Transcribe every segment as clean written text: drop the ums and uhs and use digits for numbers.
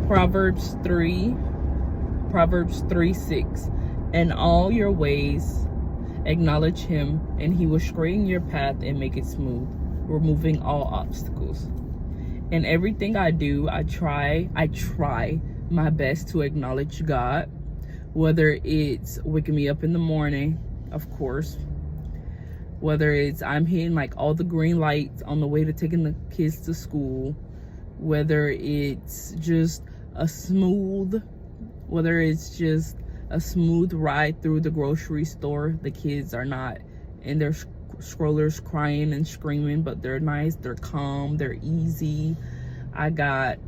Proverbs 3:6. In all your ways acknowledge him, and he will straighten your path and make it smooth, removing all obstacles. In everything I do, I try my best to acknowledge God, whether it's waking me up in the morning, of course, whether it's I'm hitting like all the green lights on the way to taking the kids to school, whether it's just a smooth ride through the grocery store. The kids are not in their strollers crying and screaming, but they're nice, they're calm, they're easy. I got,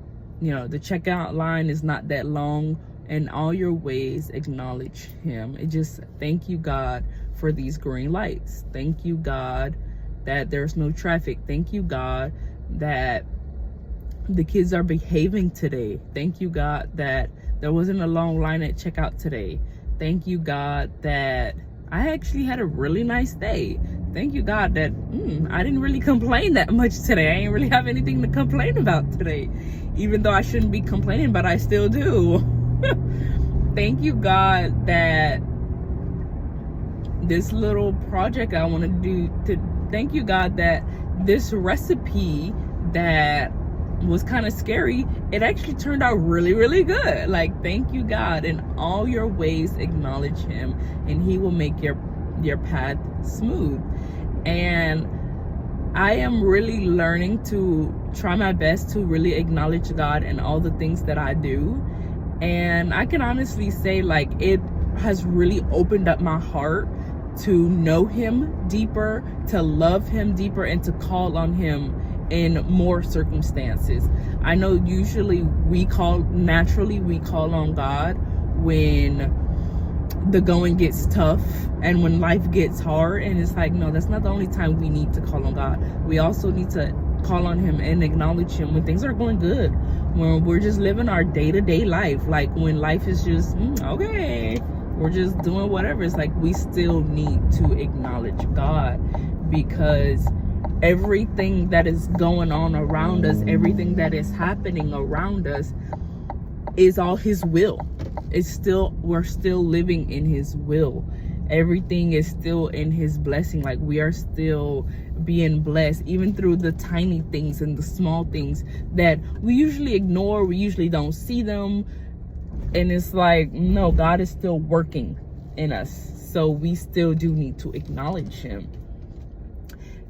the checkout line is not that long. In all your ways acknowledge him. It just, thank you, God, for these green lights. Thank you, God, that there's no traffic. Thank you, God, that the kids are behaving today. Thank you, God, that there wasn't a long line at checkout today. Thank you, God, that I actually had a really nice day. Thank you, God, that I didn't really complain that much today. I didn't really have anything to complain about today, even though I shouldn't be complaining, but I still do. Thank you, God, that this little project I want to do, thank you, God, that this recipe that was kind of scary, it actually turned out really, really good. Like, thank you, God. In all your ways acknowledge him, and he will make your path smooth. And I am really learning to try my best to really acknowledge God in all the things that I do. And I can honestly say, like, it has really opened up my heart to know him deeper, to love him deeper, and to call on him in more circumstances. I know usually we call on God when the going gets tough and when life gets hard, and it's like, no, that's not the only time we need to call on God. We also need to call on him and acknowledge him when things are going good, when we're just living our day-to-day life, like when life is just okay, we're just doing whatever. It's like we still need to acknowledge God, because everything that is going on around us, everything that is happening around us is all his will. We're still living in his will. Everything is still in his blessing. Like, we are still being blessed, even through the tiny things and the small things that we usually ignore. We usually don't see them. And it's like, no, God is still working in us. So we still do need to acknowledge him.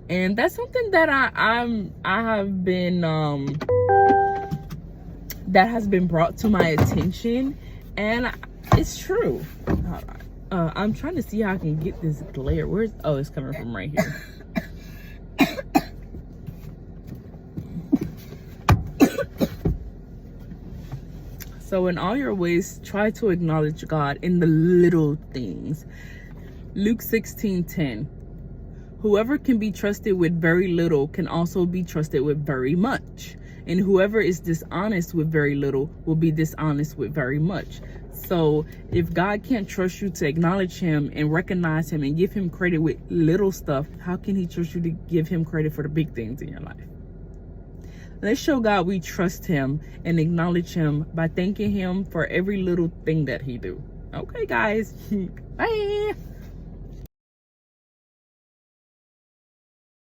And that's something that I have been that has been brought to my attention, and it's true. I'm trying to see how I can get this glare. It's coming from right here. So in all your ways, try to acknowledge God in the little things. Luke 16:10. Whoever can be trusted with very little can also be trusted with very much. And whoever is dishonest with very little will be dishonest with very much. So if God can't trust you to acknowledge him and recognize him and give him credit with little stuff, how can he trust you to give him credit for the big things in your life? Let's show God we trust him and acknowledge him by thanking him for every little thing that he do. Okay, guys. Bye.